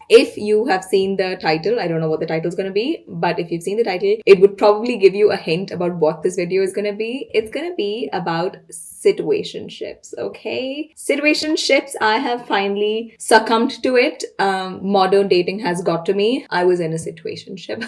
If you have seen the title, I don't know what the title is going to be, but if you've seen the title, it would probably give you a hint about what this video is going to be. It's going to be about situationships, okay? Situationships, I have finally succumbed to it. Modern dating has got to me. I was in a situationship.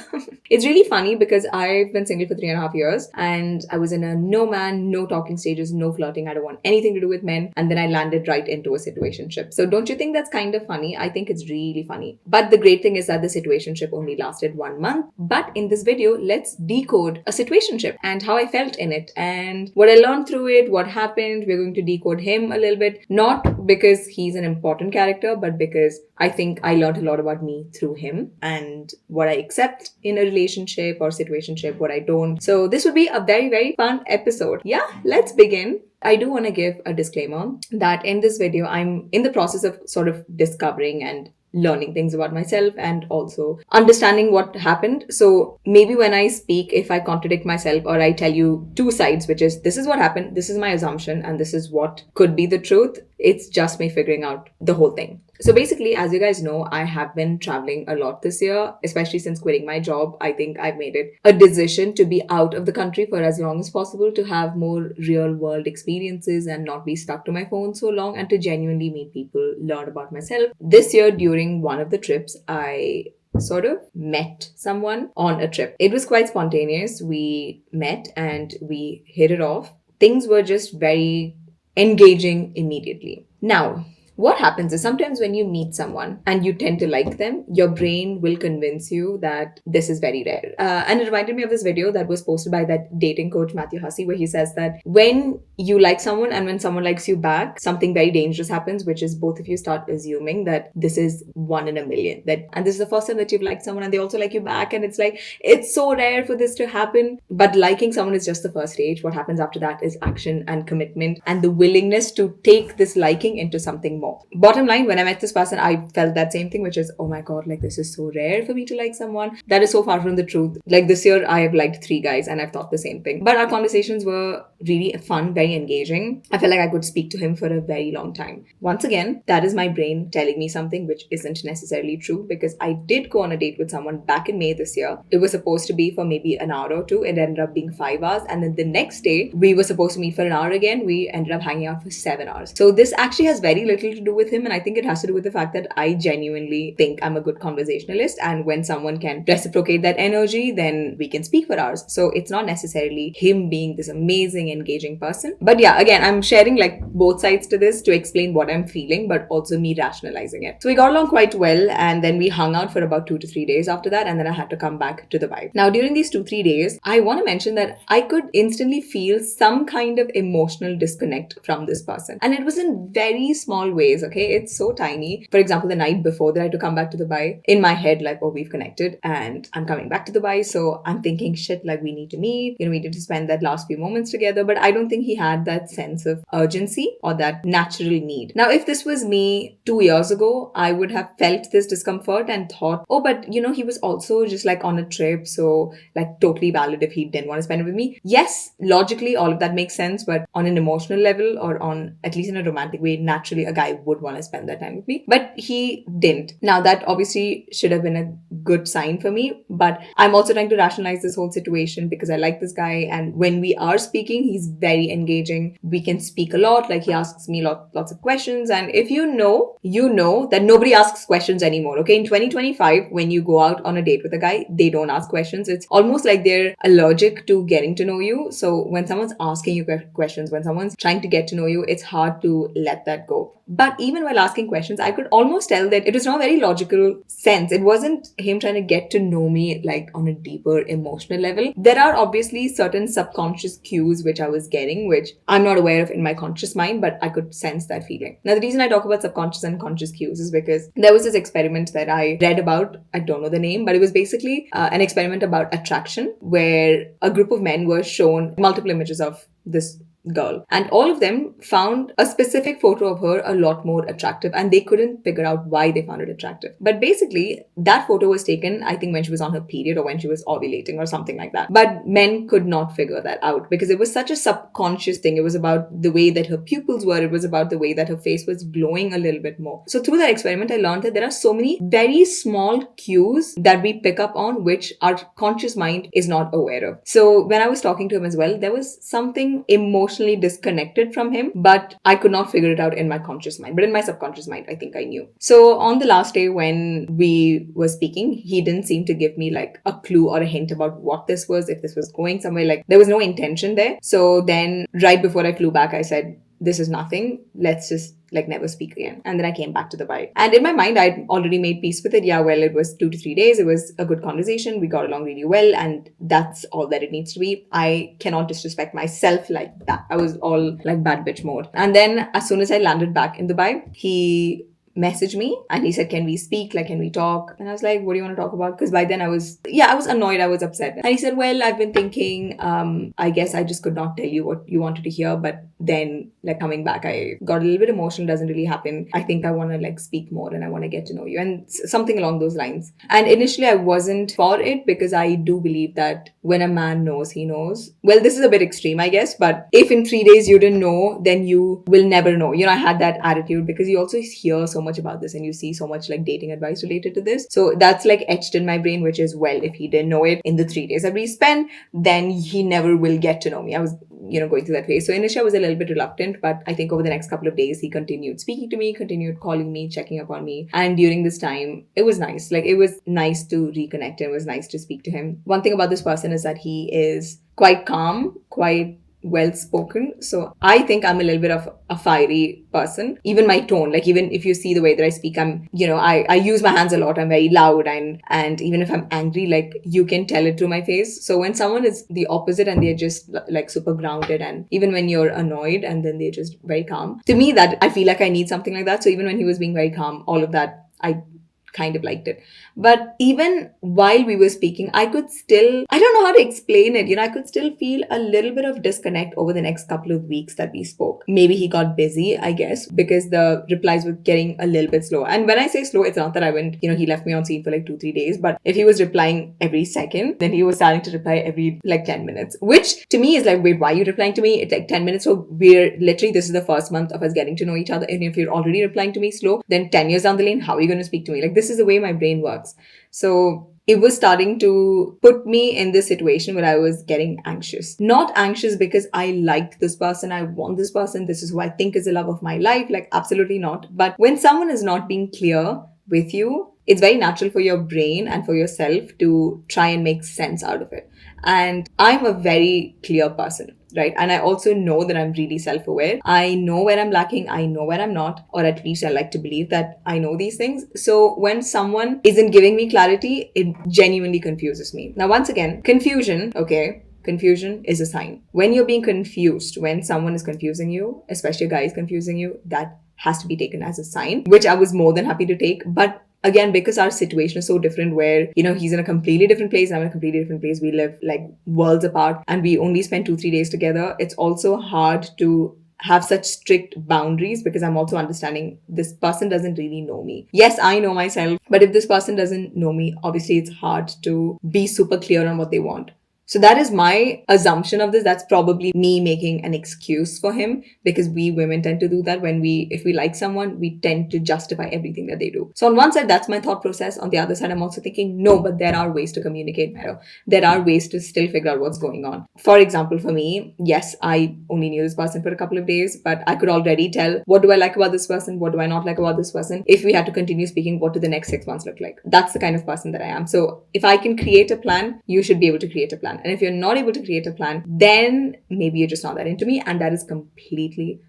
It's really funny because I've been single for 3.5 years and I was in a no man, no talking stages, no flirting. I don't want anything to do with men. And then I landed right into a situationship. So don't you think that's kind of funny? I think it's really funny. But the great thing is that the situationship only lasted 1 month. But in this video, let's decode a situationship and how I felt in it and what I learned through it, what happened. We're going to decode him a little bit, not because he's an important character, but because I think I learned a lot about me through him and what I accept in a relationship or situationship, what I don't. So this would be a very, very fun episode. Yeah, let's begin. I do want to give a disclaimer that in this video, I'm in the process of sort of discovering and learning things about myself and also understanding what happened. So maybe when I speak, if I contradict myself or I tell you two sides, which is this is what happened, this is my assumption, and this is what could be the truth, it's just me figuring out the whole thing. So basically, as you guys know, I have been traveling a lot this year, especially since quitting my job. I think I've made it a decision to be out of the country for as long as possible, to have more real world experiences and not be stuck to my phone so long, and to genuinely meet people, learn about myself. This year, during one of the trips, I sort of met someone on a trip. It was quite spontaneous. We met and we hit it off. Things were just very engaging immediately. Now, what happens is sometimes when you meet someone and you tend to like them, your brain will convince you that this is very rare. And it reminded me of this video that was posted by that dating coach, Matthew Hussey, where he says that when you like someone and when someone likes you back, something very dangerous happens, which is both of you start assuming that this is 1 in a million. And this is the first time that you've liked someone and they also like you back. And it's like, it's so rare for this to happen. But liking someone is just the first stage. What happens after that is action and commitment and the willingness to take this liking into something more. Bottom line, when I met this person, I felt that same thing, which is, oh my God, like this is so rare for me to like someone. That is so far from the truth. Like this year, I have liked 3 guys and I've thought the same thing. But our conversations were really fun, very engaging. I felt like I could speak to him for a very long time. Once again, that is my brain telling me something which isn't necessarily true, because I did go on a date with someone back in May this year. It was supposed to be for maybe an hour or two. It ended up being 5 hours. And then the next day, we were supposed to meet for an hour again. We ended up hanging out for 7 hours. So this actually has very little to do with him. And I think it has to do with the fact that I genuinely think I'm a good conversationalist. And when someone can reciprocate that energy, then we can speak for hours. So it's not necessarily him being this amazing, engaging person. But yeah, again, I'm sharing like both sides to this to explain what I'm feeling, but also me rationalizing it. So we got along quite well. And then we hung out for about 2 to 3 days after that. And then I had to come back to Dubai. Now, during these 2-3 days, I want to mention that I could instantly feel some kind of emotional disconnect from this person. And it was in very small ways, okay? It's so tiny. For example, the night before that I had to come back to Dubai, in my head, like, oh, we've connected and I'm coming back to Dubai. So I'm thinking, shit, like we need to meet, we need to spend that last few moments together. But I don't think he had that sense of urgency or that natural need. Now, if this was me 2 years ago, I would have felt this discomfort and thought, oh, but he was also just like on a trip. So like totally valid if he didn't want to spend it with me. Yes, logically, all of that makes sense. But on an emotional level or on at least in a romantic way, naturally a guy would want to spend that time with me. But he didn't. Now that obviously should have been a good sign for me. But I'm also trying to rationalize this whole situation because I like this guy. And when we are speaking, he's very engaging. We can speak a lot. Like he asks me lots of questions. And if you know that nobody asks questions anymore. Okay. In 2025, when you go out on a date with a guy, they don't ask questions. It's almost like they're allergic to getting to know you. So when someone's asking you questions, when someone's trying to get to know you, it's hard to let that go. But even while asking questions, I could almost tell that it was not a very logical sense. It wasn't him trying to get to know me like on a deeper emotional level. There are obviously certain subconscious cues which I was getting, which I'm not aware of in my conscious mind, but I could sense that feeling. Now, the reason I talk about subconscious and conscious cues is because there was this experiment that I read about. I don't know the name, but it was basically an experiment about attraction where a group of men were shown multiple images of this girl. And all of them found a specific photo of her a lot more attractive, and they couldn't figure out why they found it attractive. But basically, that photo was taken, I think, when she was on her period or when she was ovulating or something like that. But men could not figure that out because it was such a subconscious thing. It was about the way that her pupils were, it was about the way that her face was glowing a little bit more. So through that experiment, I learned that there are so many very small cues that we pick up on which our conscious mind is not aware of. So when I was talking to him as well, there was something emotionally disconnected from him, but I could not figure it out in my conscious mind. But in my subconscious mind, I think I knew. So on the last day when we were speaking, he didn't seem to give me like a clue or a hint about what this was, if this was going somewhere. Like there was no intention there. So then right before I flew back, I said, this is nothing. Let's just like never speak again. And then I came back to the vibe. And in my mind, I'd already made peace with it. Yeah, well, it was 2 to 3 days. It was a good conversation. We got along really well. And that's all that it needs to be. I cannot disrespect myself like that. I was all like bad bitch mode. And then as soon as I landed back in Dubai, he messaged me and he said, can we speak? Like, can we talk? And I was like, what do you want to talk about? Because by then I was annoyed. I was upset. And he said, well, I've been thinking, I guess I just could not tell you what you wanted to hear. But then like coming back, I got a little bit emotional. Doesn't really happen. I think I want to like speak more and I want to get to know you and something along those lines. And initially I wasn't for it because I do believe that when a man knows, he knows. Well, this is a bit extreme, I guess. But if in 3 days you didn't know, then you will never know. You know, I had that attitude because you also hear so much about this and you see so much like dating advice related to this. So that's like etched in my brain, which is, well, if he didn't know it in the 3 days that we spent, then he never will get to know me. I was going through that phase. So initially I was a little bit reluctant, but I think over the next couple of days, he continued speaking to me, continued calling me, checking up on me. And during this time, it was nice. Like it was nice to reconnect. It was nice to speak to him. One thing about this person is that he is quite calm, quite well spoken. So I think I'm a little bit of a fiery person. Even my tone, like even if you see the way that I speak, I'm, I use my hands a lot. I'm very loud and even if I'm angry, like you can tell it through my face. So when someone is the opposite and they're just like super grounded, and even when you're annoyed and then they're just very calm, to me that I feel like I need something like that. So even when he was being very calm, all of that, I kind of liked it. But even while we were speaking, I could still, I don't know how to explain it. I could still feel a little bit of disconnect over the next couple of weeks that we spoke. Maybe he got busy, I guess, because the replies were getting a little bit slow. And when I say slow, it's not that I went, he left me on scene for like 2-3 days. But if he was replying every second, then he was starting to reply every like 10 minutes, which to me is like, wait, why are you replying to me? It's like 10 minutes. So we're literally, this is the first month of us getting to know each other. And if you're already replying to me slow, then 10 years down the lane, how are you going to speak to me? Like, this is the way my brain works. So it was starting to put me in this situation where I was getting anxious. Not anxious because I liked this person, I want this person, this is who I think is the love of my life. Like, absolutely not. But when someone is not being clear with you, it's very natural for your brain and for yourself to try and make sense out of it. And I'm a very clear person, right? And I also know that I'm really self-aware. I know where I'm lacking. I know where I'm not, or at least I like to believe that I know these things. So when someone isn't giving me clarity, it genuinely confuses me. Now, once again, confusion, okay? Confusion is a sign. When you're being confused, when someone is confusing you, especially a guy is confusing you, that has to be taken as a sign, which I was more than happy to take. But again, because our situation is so different where, he's in a completely different place, I'm in a completely different place. We live like worlds apart and we only spend 2-3 days together. It's also hard to have such strict boundaries because I'm also understanding this person doesn't really know me. Yes, I know myself, but if this person doesn't know me, obviously it's hard to be super clear on what they want. So that is my assumption of this. That's probably me making an excuse for him because we women tend to do that if we like someone, we tend to justify everything that they do. So on one side, that's my thought process. On the other side, I'm also thinking, no, but there are ways to communicate better. There are ways to still figure out what's going on. For example, for me, yes, I only knew this person for a couple of days, but I could already tell what do I like about this person? What do I not like about this person? If we had to continue speaking, what do the next 6 months look like? That's the kind of person that I am. So if I can create a plan, you should be able to create a plan. And if you're not able to create a plan, then maybe you're just not that into me. And that is completely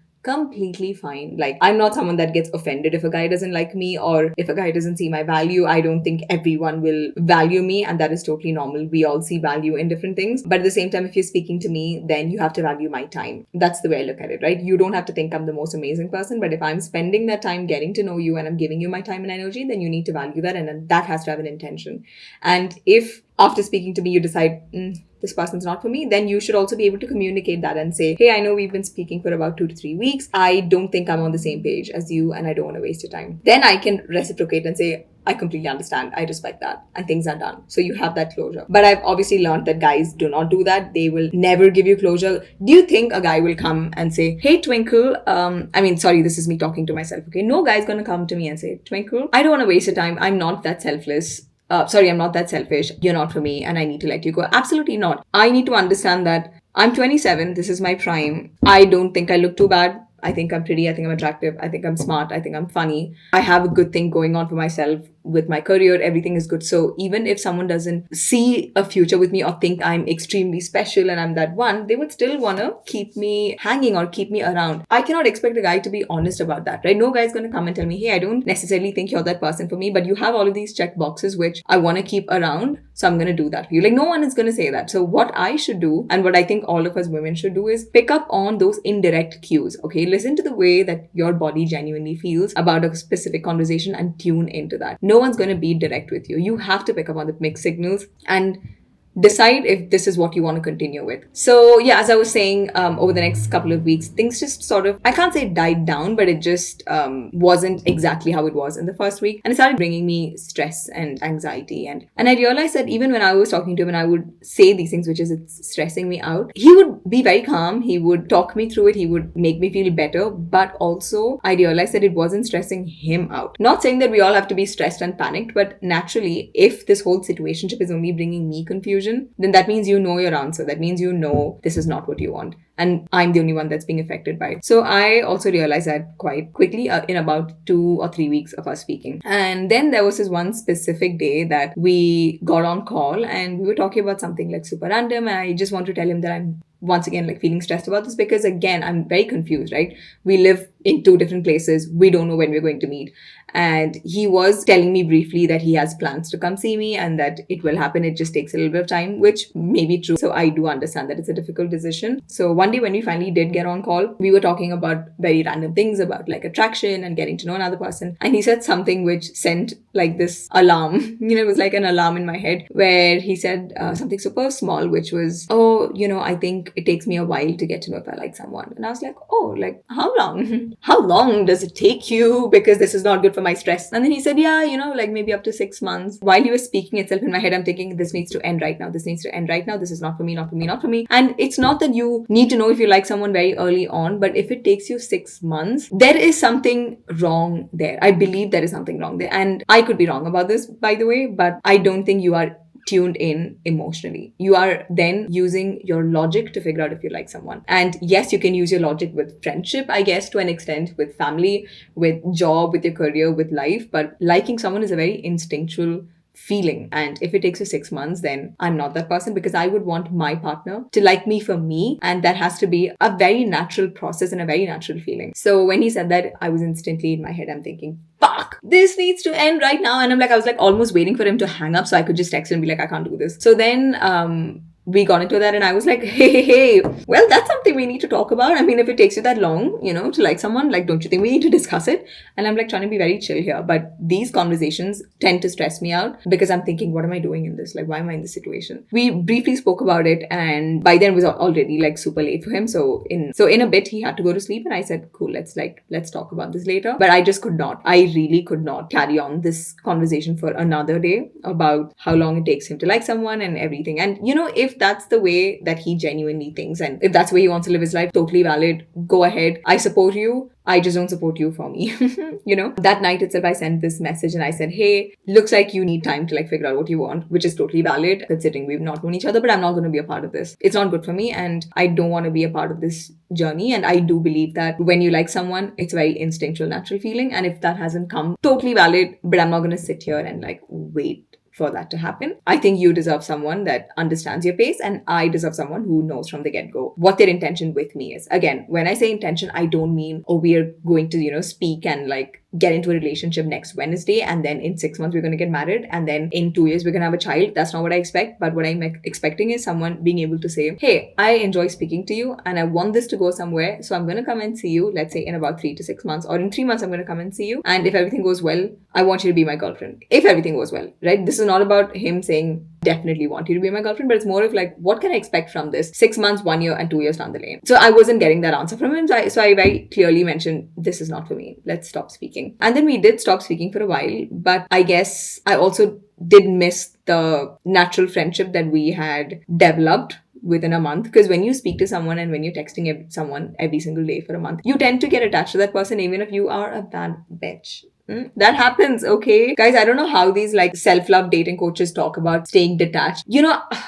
fine. Like, I'm not someone that gets offended if a guy doesn't like me or if a guy doesn't see my value. I don't think everyone will value me, and that is totally normal. We all see value in different things. But at the same time, if you're speaking to me, then you have to value my time. That's the way I look at it, right? You don't have to think I'm the most amazing person, but if I'm spending that time getting to know you and I'm giving you my time and energy, then you need to value that, and that has to have an intention. And if after speaking to me, you decide, this person's not for me, then you should also be able to communicate that and say, hey, I know we've been speaking for about 2 to 3 weeks. I don't think I'm on the same page as you and I don't want to waste your time. Then I can reciprocate and say, I completely understand. I respect that. And things are done. So you have that closure. But I've obviously learned that guys do not do that. They will never give you closure. Do you think a guy will come and say, hey, Twinkle, sorry, this is me talking to myself. Okay. No guy's going to come to me and say, Twinkle, I don't want to waste your time. I'm not that selfless. I'm not that selfish. You're not for me and I need to let you go. Absolutely not. I need to understand that I'm 27. This is my prime. I don't think I look too bad. I think I'm pretty. I think I'm attractive. I think I'm smart. I think I'm funny. I have a good thing going on for myself with my career. Everything is good. So even if someone doesn't see a future with me or think I'm extremely special and I'm that one, they would still want to keep me hanging or keep me around. I cannot expect a guy to be honest about that, right? No guy's going to come and tell me, hey, I don't necessarily think you're that person for me, but you have all of these check boxes which I want to keep around. So I'm going to do that for you. Like, no one is going to say that. So what I should do, and what I think all of us women should do, is pick up on those indirect cues. Okay. Listen to the way that your body genuinely feels about a specific conversation and tune into that. No one's going to be direct with you. You have to pick up on the mixed signals and decide if this is what you want to continue with. So yeah, as I was saying, over the next couple of weeks, things just sort of, I can't say died down, but it just wasn't exactly how it was in the first week. And it started bringing me stress and anxiety. And I realized that even when I was talking to him and I would say these things, which is it's stressing me out, he would be very calm. He would talk me through it. He would make me feel better. But also I realized that it wasn't stressing him out. Not saying that we all have to be stressed and panicked, but naturally, if this whole situationship is only bringing me confusion, then that means you know your answer. That means you know this is not what you want. And I'm the only one that's being affected by it. So I also realized that quite quickly in about 2 or 3 weeks of us speaking. And then there was this one specific day that we got on call and we were talking about something like super random. And I just want to tell him that I'm once again like feeling stressed about this because again, I'm very confused, right? We live in 2 different places. We don't know when we're going to meet. And he was telling me briefly that he has plans to come see me and that it will happen. It just takes a little bit of time, which may be true. So I do understand that it's a difficult decision. So one day when we finally did get on call, we were talking about very random things about like attraction and getting to know another person. And he said something which sent like this alarm, it was like an alarm in my head where he said something super small, which was, I think it takes me a while to get to know if I like someone. And I was like, oh, like how long? How long does it take you? Because this is not good for my stress. And then he said, yeah, like maybe up to 6 months. While he was speaking itself in my head, I'm thinking this needs to end right now. This needs to end right now. This is not for me, not for me, not for me. And it's not that you need to know if you like someone very early on, but if it takes you 6 months, there is something wrong there. I believe there is something wrong there. And I could be wrong about this, by the way, but I don't think you are tuned in emotionally. You are then using your logic to figure out if you like someone. And yes, you can use your logic with friendship, I guess, to an extent, with family, with job, with your career, with life. But liking someone is a very instinctual feeling. And if it takes you 6 months, then I'm not that person because I would want my partner to like me for me. And that has to be a very natural process and a very natural feeling. So when he said that, I was instantly in my head, I'm thinking, fuck, this needs to end right now. And I was like almost waiting for him to hang up so I could just text him and be like, I can't do this. So then, we got into that and I was like, hey, well, that's something we need to talk about. I mean, if it takes you that long, to like someone, like, don't you think we need to discuss it? And I'm like trying to be very chill here. But these conversations tend to stress me out because I'm thinking, what am I doing in this? Like, why am I in this situation? We briefly spoke about it and by then it was already like super late for him. So in a bit, he had to go to sleep and I said, cool, let's talk about this later. But I just could not. I really could not carry on this conversation for another day about how long it takes him to like someone and everything. And, if that's the way that he genuinely thinks and if that's the way he wants to live his life, totally valid. Go ahead. I support you. I just don't support you for me. That night itself, I sent this message and I said, hey, looks like you need time to like figure out what you want, which is totally valid considering we've not known each other, but I'm not going to be a part of this. It's not good for me and I don't want to be a part of this journey. And I do believe that when you like someone, it's a very instinctual, natural feeling. And if that hasn't come, totally valid, but I'm not going to sit here and like wait for that to happen. I think you deserve someone that understands your pace and I deserve someone who knows from the get-go what their intention with me is. Again, when I say intention, I don't mean, we are going to, speak and like get into a relationship next Wednesday and then in 6 months we're going to get married and then in 2 years we're going to have a child. That's not what I expect. But what I'm expecting is someone being able to say, hey, I enjoy speaking to you and I want this to go somewhere. So I'm going to come and see you, let's say in about 3 to 6 months, or in 3 months, I'm going to come and see you. And if everything goes well, I want you to be my girlfriend. If everything goes well, right? This is not about him saying, definitely want you to be my girlfriend, but it's more of like, what can I expect from this 6 months, 1 year, and 2 years down the lane? So I wasn't getting that answer from him. So I very clearly mentioned, this is not for me. Let's stop speaking. And then we did stop speaking for a while, but I guess I also did miss the natural friendship that we had developed within a month. Because when you speak to someone and when you're texting someone every single day for a month, you tend to get attached to that person even if you are a bad bitch. That happens, okay? Guys, I don't know how these like self-love dating coaches talk about staying detached.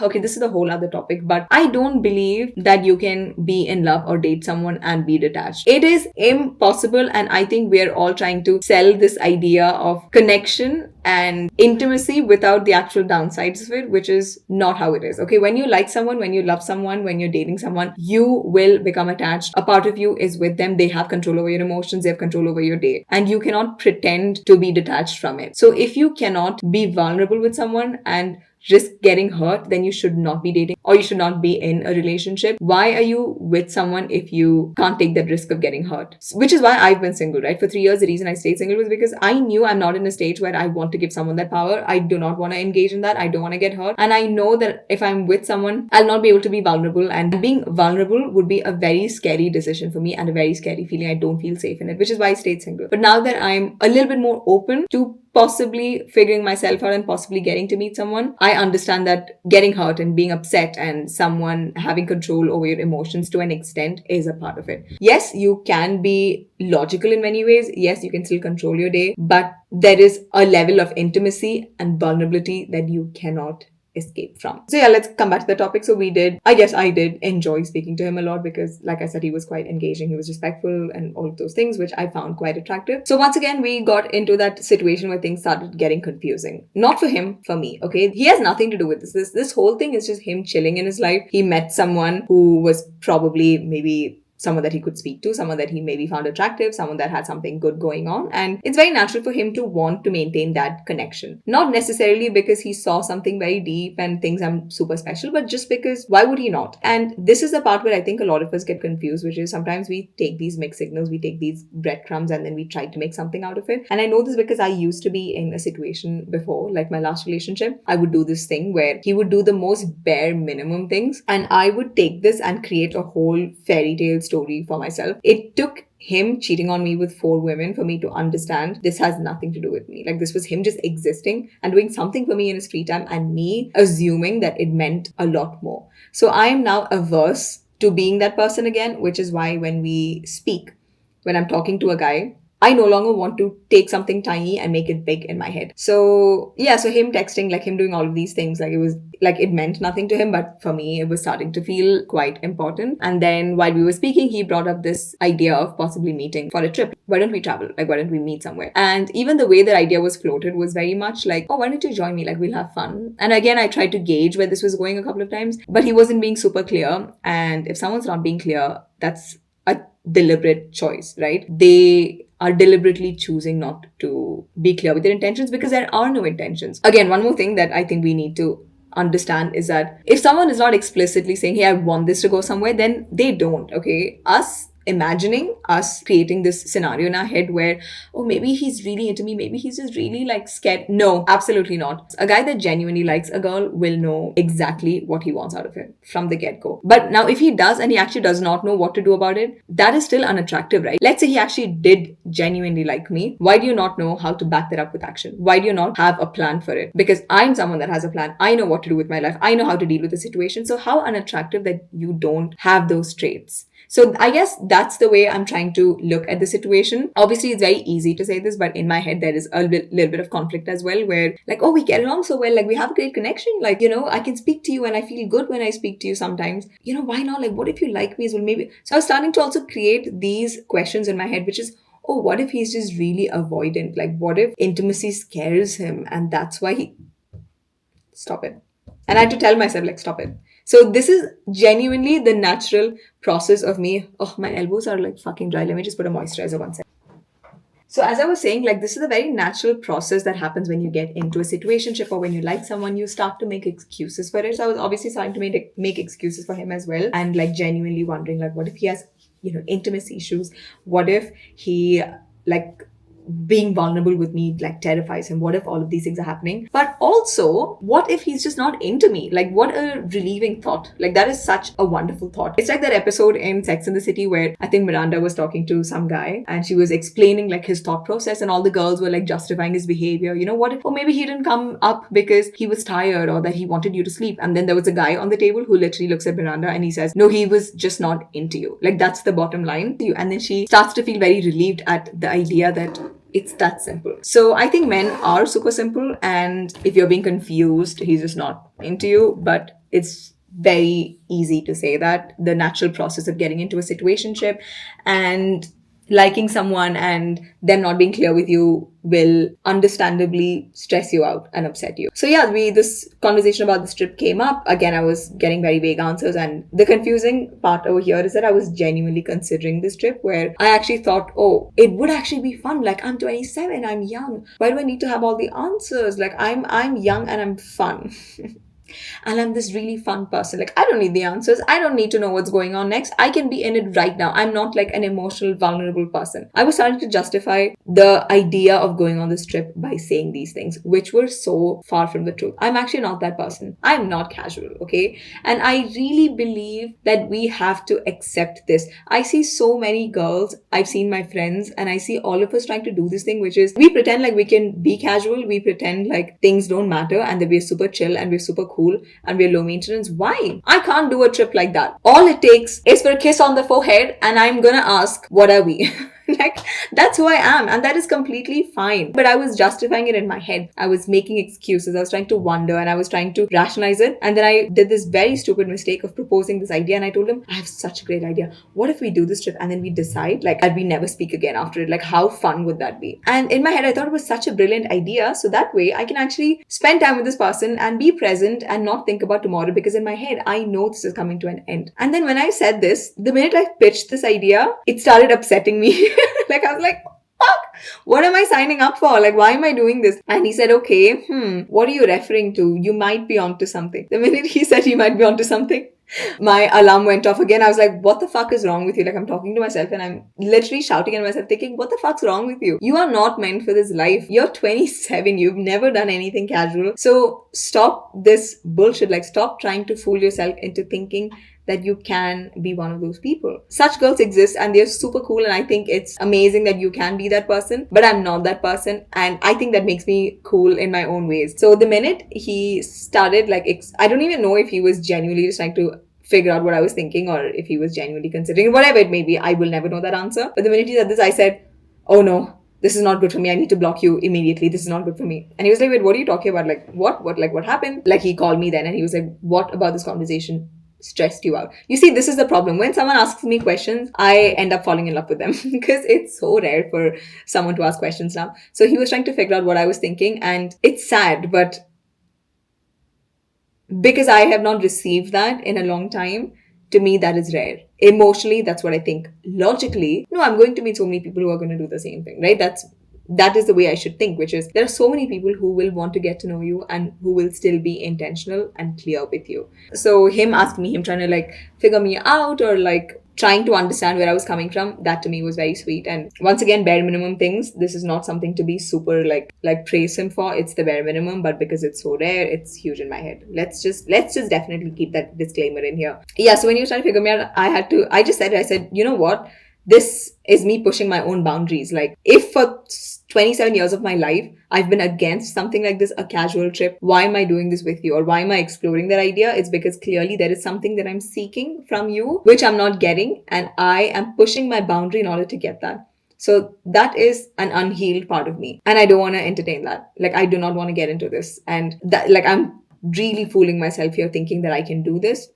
Okay, this is a whole other topic, but I don't believe that you can be in love or date someone and be detached. It is impossible, and I think we're all trying to sell this idea of connection and intimacy without the actual downsides of it, which is not how it is. Okay, when you like someone, when you love someone, when you're dating someone, you will become attached. A part of you is with them. They have control over your emotions, they have control over your day, and you cannot pretend to be detached from it. So if you cannot be vulnerable with someone and risk getting hurt, then you should not be dating or you should not be in a relationship. Why are you with someone if you can't take that risk of getting hurt? Which is why I've been single, right? For 3 years, the reason I stayed single was because I knew I'm not in a stage where I want to give someone that power. I do not want to engage in that. I don't want to get hurt. And I know that if I'm with someone, I'll not be able to be vulnerable. And being vulnerable would be a very scary decision for me and a very scary feeling. I don't feel safe in it, which is why I stayed single. But now that I'm a little bit more open to possibly figuring myself out and possibly getting to meet someone, I understand that getting hurt and being upset and someone having control over your emotions to an extent is a part of it. Yes, you can be logical in many ways. Yes, you can still control your day, but there is a level of intimacy and vulnerability that you cannot escape from. So yeah, let's come back to the topic. So I did enjoy speaking to him a lot because, like I said, he was quite engaging, he was respectful and all of those things, which I found quite attractive. So once again, we got into that situation where things started getting confusing. Not for him, for me, okay? He has nothing to do with this. This whole thing is just him chilling in his life. He met someone who was probably maybe someone that he could speak to, someone that he maybe found attractive, someone that had something good going on. And it's very natural for him to want to maintain that connection. Not necessarily because he saw something very deep and thinks I'm super special, but just because why would he not? And this is the part where I think a lot of us get confused, which is sometimes we take these mixed signals, we take these breadcrumbs and then we try to make something out of it. And I know this because I used to be in a situation before, like my last relationship. I would do this thing where he would do the most bare minimum things and I would take this and create a whole fairy tale story for myself. It took him cheating on me with 4 women for me to understand this has nothing to do with me. Like, this was him just existing and doing something for me in his free time and me assuming that it meant a lot more. So I am now averse to being that person again, which is why when we speak, when I'm talking to a guy, I no longer want to take something tiny and make it big in my head. So yeah, so him texting, like him doing all of these things, like it was like it meant nothing to him, but for me, it was starting to feel quite important. And then while we were speaking, he brought up this idea of possibly meeting for a trip. Why don't we travel? Like, why don't we meet somewhere? And even the way that idea was floated was very much like, oh, why don't you join me? Like, we'll have fun. And again, I tried to gauge where this was going a couple of times, but he wasn't being super clear. And if someone's not being clear, that's a deliberate choice, right? They are deliberately choosing not to be clear with their intentions because there are no intentions. Again, one more thing that I think we need to understand is that if someone is not explicitly saying, hey, I want this to go somewhere, then they don't, okay? Us creating this scenario in our head where, oh, maybe he's really into me, maybe he's just really like scared. No, absolutely not. A guy that genuinely likes a girl will know exactly what he wants out of it from the get-go. But now if he does and he actually does not know what to do about it, that is still unattractive, right? Let's say he actually did genuinely like me. Why do you not know how to back that up with action? Why do you not have a plan for it? Because I'm someone that has a plan. I know what to do with my life. I know how to deal with the situation. So how unattractive that you don't have those traits? So I guess that's the way I'm trying to look at the situation. Obviously, it's very easy to say this, but in my head, there is a little bit of conflict as well where like, oh, we get along so well. Like, we have a great connection. Like, you know, I can speak to you and I feel good when I speak to you sometimes. You know, why not? Like, what if you like me as well? Maybe. So I was starting to also create these questions in my head, which is, oh, what if he's just really avoidant? Like, what if intimacy scares him? And that's why he... Stop it. And I had to tell myself, like, stop it. So this is genuinely the natural process of me. Oh, my elbows are like fucking dry. Let me just put a moisturizer one second. So as I was saying, like, this is a very natural process that happens when you get into a situationship or when you like someone, you start to make excuses for it. So I was obviously starting to make excuses for him as well. And like genuinely wondering, like, what if he has, you know, intimacy issues? What if he like being vulnerable with me like terrifies him. What if all of these things are happening? But also, what if he's just not into me? Like, what a relieving thought. Like, that is such a wonderful thought. It's like that episode in Sex and the City where I think Miranda was talking to some guy and she was explaining like his thought process, and all the girls were like justifying his behavior. You know what? Or maybe he didn't come up because he was tired or that he wanted you to sleep. And then there was a guy on the table who literally looks at Miranda and he says, no, he was just not into you. Like, that's the bottom line. And then she starts to feel very relieved at the idea that it's that simple. So I think men are super simple, and if you're being confused, he's just not into you. But it's very easy to say that. The natural process of getting into a situationship and liking someone and them not being clear with you will understandably stress you out and upset you. So yeah, this conversation about this trip came up. Again, I was getting very vague answers, and the confusing part over here is that I was genuinely considering this trip where I actually thought, oh, it would actually be fun. Like, I'm 27, I'm young. Why do I need to have all the answers? Like, I'm young and I'm fun. And I'm this really fun person. Like, I don't need the answers. I don't need to know what's going on next. I can be in it right now. I'm not like an emotional, vulnerable person. I was starting to justify the idea of going on this trip by saying these things, which were so far from the truth. I'm actually not that person. I'm not casual, okay? And I really believe that we have to accept this. I see so many girls, I've seen my friends, and I see all of us trying to do this thing, which is we pretend like we can be casual. We pretend like things don't matter and that we're super chill and we're super cool and we're low maintenance. Why? I can't do a trip like that. All it takes is for a kiss on the forehead and I'm gonna ask, what are we? Like, that's who I am, and that is completely fine. But I was justifying it in my head. I was making excuses. I was trying to wonder and I was trying to rationalize it. And then I did this very stupid mistake of proposing this idea, and I told him, I have such a great idea. What if we do this trip and then we decide like that we never speak again after it? Like, how fun would that be? And in my head, I thought it was such a brilliant idea. So that way I can actually spend time with this person and be present and not think about tomorrow, because in my head, I know this is coming to an end. And then when I said this, the minute I pitched this idea, it started upsetting me. Like, I was like, fuck, what am I signing up for? Like, why am I doing this? And he said, okay, what are you referring to? You might be onto something. The minute he said he might be onto something, my alarm went off again. I was like, what the fuck is wrong with you? Like, I'm talking to myself and I'm literally shouting at myself thinking, what the fuck's wrong with you? You are not meant for this life. You're 27. You've never done anything casual. So stop this bullshit. Like, stop trying to fool yourself into thinking that you can be one of those people. Such girls exist and they're super cool, and I think it's amazing that you can be that person, but I'm not that person, and I think that makes me cool in my own ways. So the minute he started like, I don't even know if he was genuinely just trying to figure out what I was thinking or if he was genuinely considering, whatever it may be. I will never know that answer. But the minute he said this, I said, oh no, this is not good for me. I need to block you immediately. This is not good for me. And he was like, wait, what are you talking about? Like, what happened? Like, he called me then and he was like, what about this conversation stressed you out? You see, this is the problem. When someone asks me questions, I end up falling in love with them because it's so rare for someone to ask questions now. So he was trying to figure out what I was thinking, and it's sad, but because I have not received that in a long time, to me, that is rare. Emotionally, that's what I think. Logically, no, I'm going to meet so many people who are going to do the same thing, right? That is the way I should think, which is there are so many people who will want to get to know you and who will still be intentional and clear with you. So him asking me, him trying to like figure me out or like trying to understand where I was coming from, that to me was very sweet. And once again, bare minimum things. This is not something to be super like praise him for. It's the bare minimum, but because it's so rare, it's huge in my head. Let's just definitely keep that disclaimer in here. Yeah, so when you were trying to figure me out, I said, you know what? This is me pushing my own boundaries. Like, if for 27 years of my life, I've been against something like this, a casual trip, why am I doing this with you? Or why am I exploring that idea? It's because clearly there is something that I'm seeking from you, which I'm not getting. And I am pushing my boundary in order to get that. So that is an unhealed part of me. And I don't want to entertain that. Like, I do not want to get into this. And that, like, I'm really fooling myself here thinking that I can do this.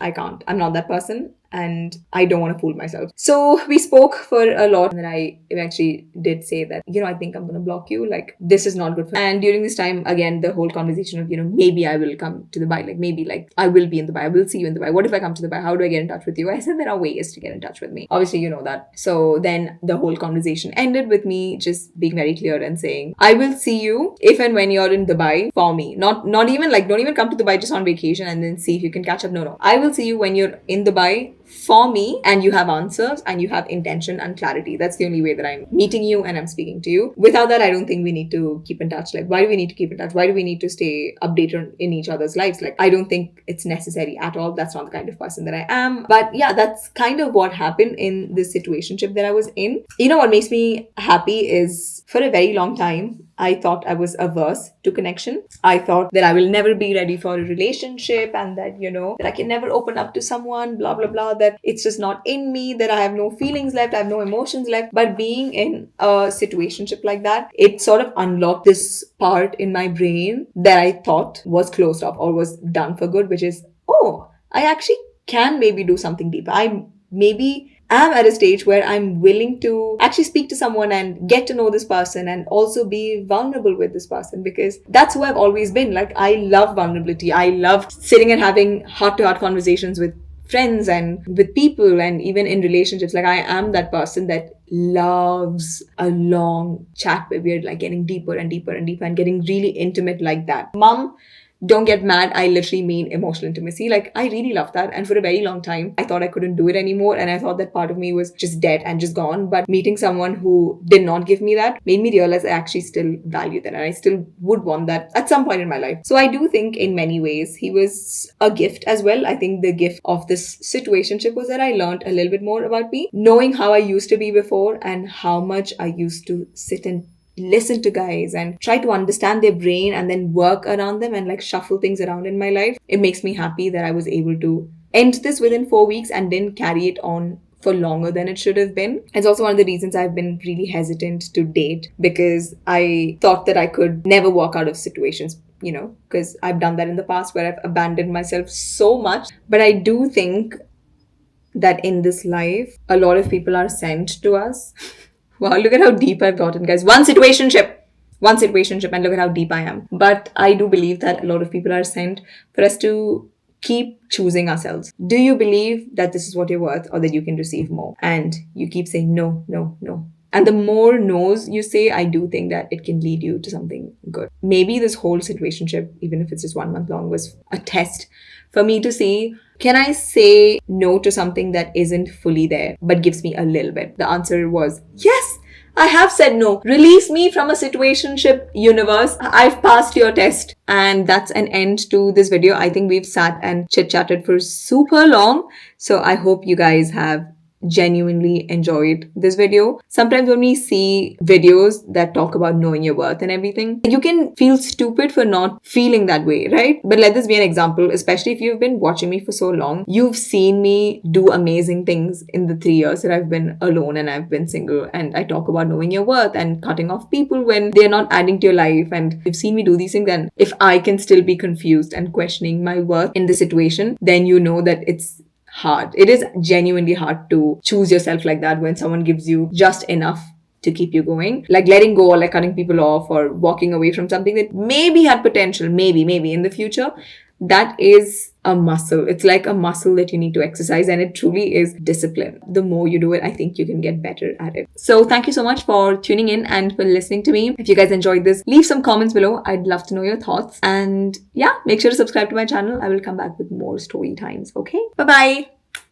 I can't. I'm not that person. And I don't want to fool myself. So we spoke for a lot, and then I eventually did say that, I think I'm going to block you. Like, this is not good for me. And during this time, again, the whole conversation of, maybe I will come to Dubai. Like, maybe like I will be in Dubai. I will see you in Dubai. What if I come to Dubai? How do I get in touch with you? I said there are ways to get in touch with me. Obviously, you know that. So then the whole conversation ended with me just being very clear and saying, I will see you if and when you're in Dubai for me. Not even like, don't even come to Dubai just on vacation and then see if you can catch up. No. I will see you when you're in Dubai for me, and you have answers and you have intention and clarity. That's the only way that I'm meeting you and I'm speaking to you. Without that, I don't think we need to keep in touch. Like, why do we need to keep in touch? Why do we need to stay updated in each other's lives? Like, I don't think it's necessary at all. That's not the kind of person that I am. But yeah, that's kind of what happened in this situationship that I was in. You know what makes me happy is, for a very long time, I thought I was averse to connection. I thought that I will never be ready for a relationship, and that, that I can never open up to someone, blah, blah, blah, that it's just not in me, that I have no feelings left, I have no emotions left. But being in a situationship like that, it sort of unlocked this part in my brain that I thought was closed off or was done for good, which is, oh, I actually can maybe do something deeper. I maybe am at a stage where I'm willing to actually speak to someone and get to know this person and also be vulnerable with this person, because that's who I've always been. Like, I love vulnerability. I love sitting and having heart-to-heart conversations with friends and with people, and even in relationships. Like, I am that person that loves a long chat where we're like getting deeper and deeper and deeper and getting really intimate like that. Mom, don't get mad. I literally mean emotional intimacy. Like, I really love that. And for a very long time, I thought I couldn't do it anymore. And I thought that part of me was just dead and just gone. But meeting someone who did not give me that made me realize I actually still value that. And I still would want that at some point in my life. So I do think in many ways, he was a gift as well. I think the gift of this situationship was that I learned a little bit more about me, knowing how I used to be before and how much I used to sit and listen to guys and try to understand their brain and then work around them and like shuffle things around in my life. It makes me happy that I was able to end this within 4 weeks and didn't carry it on for longer than it should have been. It's also one of the reasons I've been really hesitant to date, because I thought that I could never walk out of situations, because I've done that in the past where I've abandoned myself so much. But I do think that in this life, a lot of people are sent to us. Wow, look at how deep I've gotten, guys. One situationship, and look at how deep I am. But I do believe that a lot of people are sent for us to keep choosing ourselves. Do you believe that this is what you're worth, or that you can receive more? And you keep saying no, no, no. And the more no's you say, I do think that it can lead you to something good. Maybe this whole situationship, even if it's just 1 month long, was a test for me to see, can I say no to something that isn't fully there but gives me a little bit? The answer was yes. I have said no. Release me from a situationship universe. I've passed your test. And that's an end to this video. I think we've sat and chit-chatted for super long. So I hope you guys have genuinely enjoyed this video. Sometimes when we see videos that talk about knowing your worth and everything, you can feel stupid for not feeling that way, right? But let this be an example, especially if you've been watching me for so long. You've seen me do amazing things in the 3 years that I've been alone and I've been single, and I talk about knowing your worth and cutting off people when they're not adding to your life, and you've seen me do these things. And if I can still be confused and questioning my worth in the situation, then you know that it's hard. It is genuinely hard to choose yourself like that when someone gives you just enough to keep you going. Like letting go, or like cutting people off, or walking away from something that maybe had potential, maybe in the future. That is a muscle. It's like a muscle that you need to exercise, and it truly is discipline. The more you do it, I think you can get better at it. So thank you so much for tuning in and for listening to me. If you guys enjoyed this, leave some comments below. I'd love to know your thoughts. And yeah, make sure to subscribe to my channel. I will come back with more story times. Okay? Bye-bye.